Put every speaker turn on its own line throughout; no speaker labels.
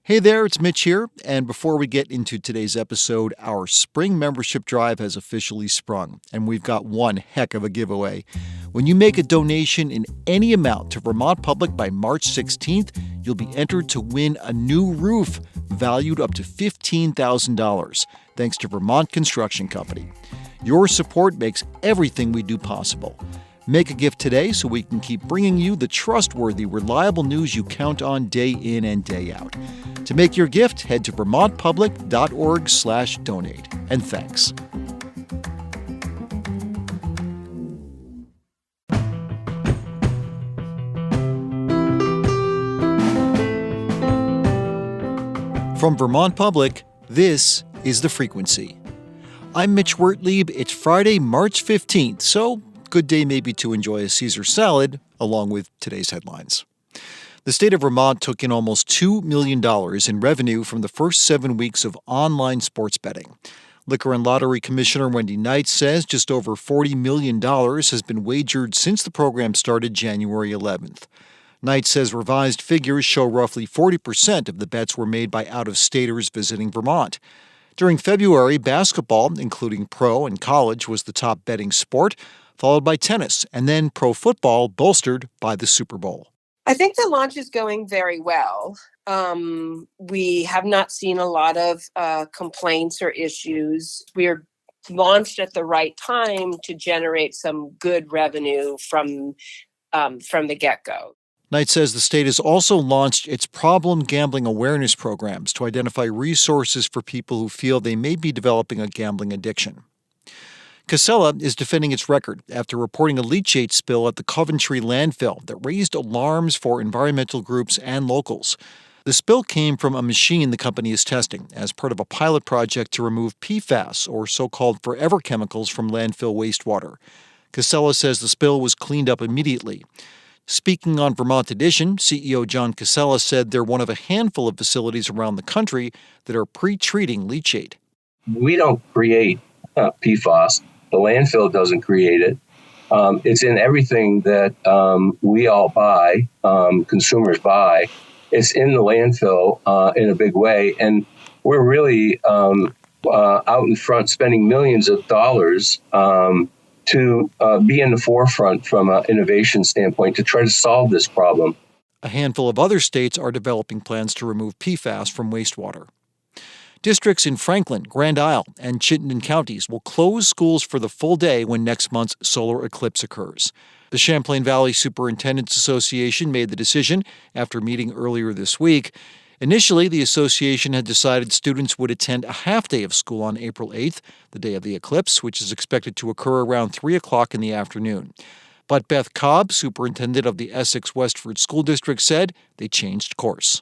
Hey there, it's Mitch here. And before we get into today's episode, our spring membership drive has officially sprung, and we've got one heck of a giveaway. When you make a donation in any amount to Vermont Public by March 16th, you'll be entered to win a new roof valued up to $15,000, thanks to Vermont Construction Company. Your support makes everything we do possible. Make a gift today so we can keep bringing you the trustworthy, reliable news you count on day in and day out. To make your gift, head to vermontpublic.org/donate. And thanks. From Vermont Public, this is The Frequency. I'm Mitch Wertlieb. It's Friday, March 15th, so good day maybe to enjoy a Caesar salad, along with today's headlines. The state of Vermont took in almost $2 million in revenue from the first 7 weeks of online sports betting. Liquor and Lottery Commissioner Wendy Knight says just over $40 million has been wagered since the program started January 11th. Knight says revised figures show roughly 40% of the bets were made by out-of-staters visiting Vermont. During February, basketball, including pro and college, was the top betting sport, followed by tennis, and then pro football, bolstered by the Super Bowl.
I think the launch is going very well. We have not seen a lot of complaints or issues. We're launched at the right time to generate some good revenue from the get-go.
Knight says the state has also launched its problem gambling awareness programs to identify resources for people who feel they may be developing a gambling addiction. Casella is defending its record after reporting a leachate spill at the Coventry landfill that raised alarms for environmental groups and locals. The spill came from a machine the company is testing as part of a pilot project to remove PFAS, or so-called forever chemicals, from landfill wastewater. Casella says the spill was cleaned up immediately. Speaking on Vermont Edition, CEO John Casella said they're one of a handful of facilities around the country that are pre-treating leachate.
We don't create PFAS. The landfill doesn't create it. It's in everything that we all buy, consumers buy. It's in the landfill in a big way. And we're really out in front spending millions of dollars to be in the forefront from an innovation standpoint to try to solve this problem.
A handful of other states are developing plans to remove PFAS from wastewater. Districts in Franklin, Grand Isle, and Chittenden counties will close schools for the full day when next month's solar eclipse occurs. The Champlain Valley Superintendents Association made the decision after meeting earlier this week. Initially, the association had decided students would attend a half-day of school on April 8th, the day of the eclipse, which is expected to occur around 3 o'clock in the afternoon. But Beth Cobb, superintendent of the Essex Westford School District, said they changed course.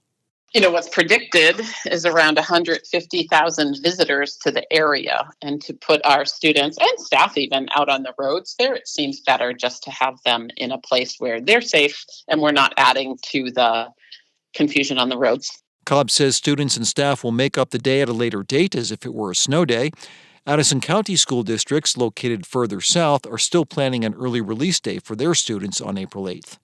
What's predicted is around 150,000 visitors to the area, and to put our students and staff even out on the roads there, it seems better just to have them in a place where they're safe and we're not adding to the confusion on the roads.
Cobb says students and staff will make up the day at a later date as if it were a snow day. Addison County school districts located further south are still planning an early release day for their students on April 8th.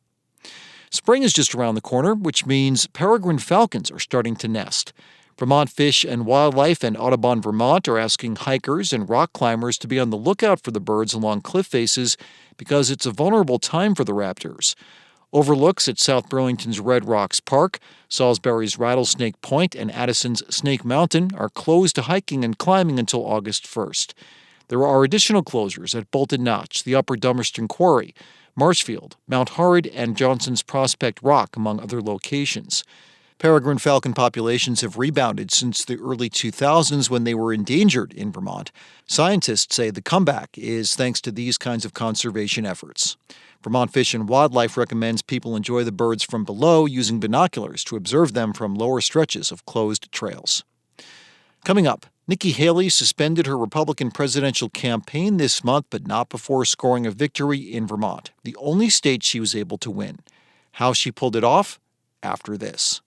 Spring is just around the corner, which means peregrine falcons are starting to nest. Vermont Fish and Wildlife and Audubon Vermont are asking hikers and rock climbers to be on the lookout for the birds along cliff faces because it's a vulnerable time for the raptors. Overlooks at South Burlington's Red Rocks Park, Salisbury's Rattlesnake Point, and Addison's Snake Mountain are closed to hiking and climbing until August 1st. There are additional closures at Bolton Notch, the Upper Dummerston Quarry, Marshfield, Mount Horrid, and Johnson's Prospect Rock, among other locations. Peregrine falcon populations have rebounded since the early 2000s when they were endangered in Vermont. Scientists say the comeback is thanks to these kinds of conservation efforts. Vermont Fish and Wildlife recommends people enjoy the birds from below using binoculars to observe them from lower stretches of closed trails. Coming up, Nikki Haley suspended her Republican presidential campaign this month, but not before scoring a victory in Vermont, the only state she was able to win. How she pulled it off? After this.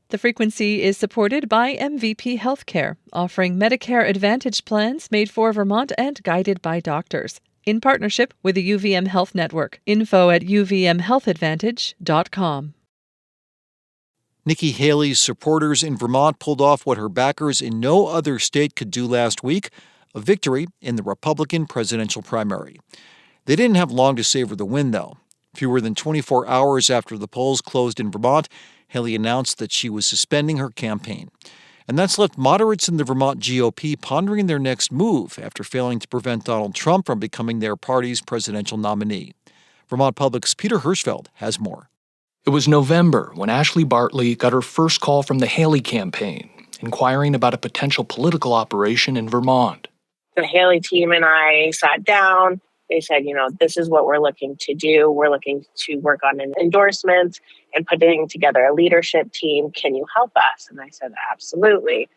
The Frequency is supported by MVP Healthcare, offering Medicare Advantage plans made for Vermont and guided by doctors. In partnership with the UVM Health Network. Info at uvmhealthadvantage.com.
Nikki Haley's supporters in Vermont pulled off what her backers in no other state could do last week, a victory in the Republican presidential primary. They didn't have long to savor the win, though. Fewer than 24 hours after the polls closed in Vermont, Haley announced that she was suspending her campaign. And that's left moderates in the Vermont GOP pondering their next move after failing to prevent Donald Trump from becoming their party's presidential nominee. Vermont Public's Peter Hirschfeld has more.
It was November when Ashley Bartley got her first call from the Haley campaign, inquiring about a potential political operation in Vermont.
The Haley team and I sat down. They said, this is what we're looking to do. We're looking to work on an endorsement and putting together a leadership team. Can you help us? And I said, absolutely.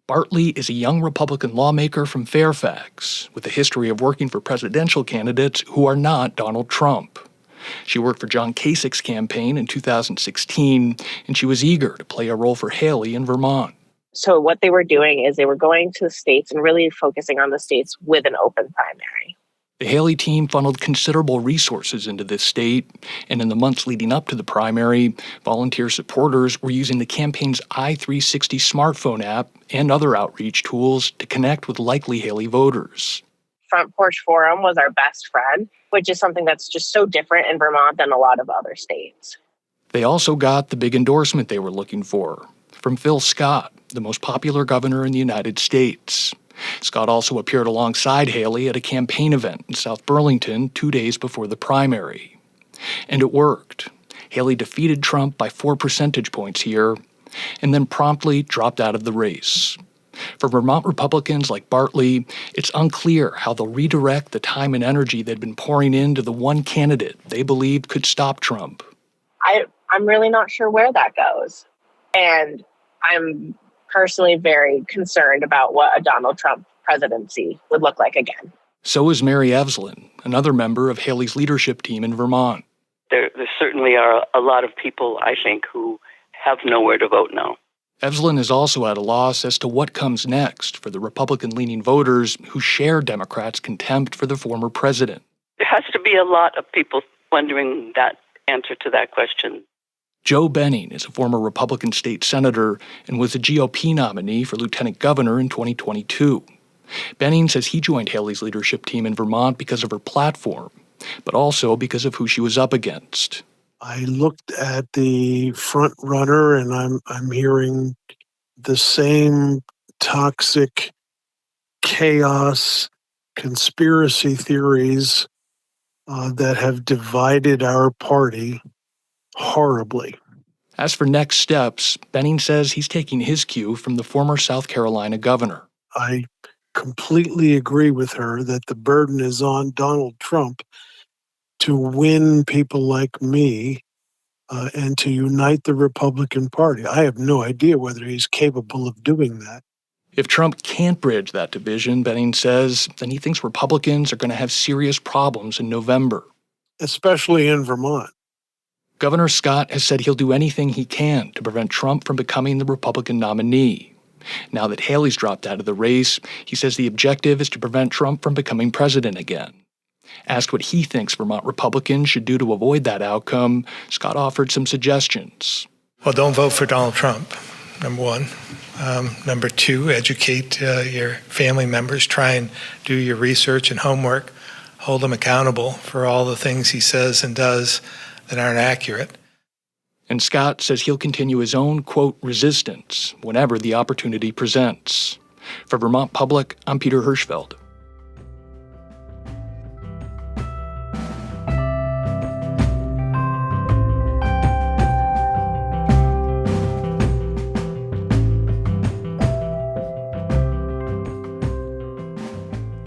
Bartley is a young Republican lawmaker from Fairfax with a history of working for presidential candidates who are not Donald Trump. She worked for John Kasich's campaign in 2016, and she was eager to play a role for Haley in Vermont.
So what they were doing is they were going to the states and really focusing on the states with an open primary.
The Haley team funneled considerable resources into this state, and in the months leading up to the primary, volunteer supporters were using the campaign's i360 smartphone app and other outreach tools to connect with likely Haley voters.
Front Porch Forum was our best friend, which is something that's just so different in Vermont than a lot of other states.
They also got the big endorsement they were looking for, from Phil Scott, the most popular governor in the United States. Scott also appeared alongside Haley at a campaign event in South Burlington 2 days before the primary. And it worked. Haley defeated Trump by 4 percentage points here, and then promptly dropped out of the race. For Vermont Republicans like Bartley, it's unclear how they'll redirect the time and energy they'd been pouring into the one candidate they believed could stop Trump.
I'm really not sure where that goes. And I'm personally very concerned about what a Donald Trump presidency would look like again.
So is Mary Evslin, another member of Haley's leadership team in Vermont.
There certainly are a lot of people, I think, who have nowhere to vote now.
Evslin is also at a loss as to what comes next for the Republican-leaning voters who share Democrats' contempt for the former president.
There has to be a lot of people wondering that answer to that question.
Joe Benning is a former Republican state senator and was a GOP nominee for lieutenant governor in 2022. Benning says he joined Haley's leadership team in Vermont because of her platform, but also because of who she was up against.
I looked at the front runner and I'm hearing the same toxic chaos, conspiracy theories that have divided our party horribly.
As for next steps, Benning says he's taking his cue from the former South Carolina governor.
I completely agree with her that the burden is on Donald Trump to win people like me and to unite the Republican Party. I have no idea whether he's capable of doing that.
If Trump can't bridge that division, Benning says, then he thinks Republicans are going to have serious problems in November.
Especially in Vermont.
Governor Scott has said he'll do anything he can to prevent Trump from becoming the Republican nominee. Now that Haley's dropped out of the race, he says the objective is to prevent Trump from becoming president again. Asked what he thinks Vermont Republicans should do to avoid that outcome, Scott offered some suggestions.
Well, don't vote for Donald Trump, number one. Number two, educate your family members. Try and do your research and homework. Hold him accountable for all the things he says and does that aren't accurate.
And Scott says he'll continue his own, quote, resistance whenever the opportunity presents. For Vermont Public, I'm Peter Hirschfeld.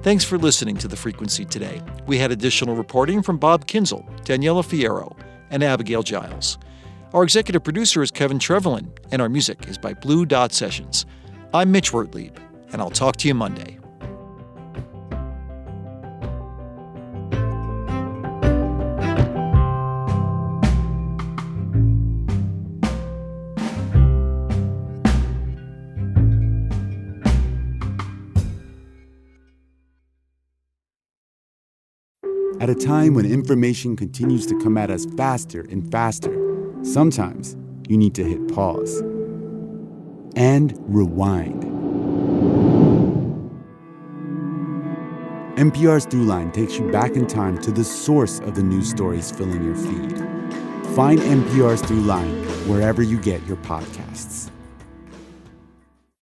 Thanks for listening to The Frequency today. We had additional reporting from Bob Kinzel, Daniela Fierro, and Abigail Giles. Our executive producer is Kevin Trevelyan, and our music is by Blue Dot Sessions. I'm Mitch Wertlieb, and I'll talk to you Monday.
At a time when information continues to come at us faster and faster, sometimes you need to hit pause and rewind. NPR's Throughline takes you back in time to the source of the news stories filling your feed. Find NPR's Throughline wherever you get your podcasts.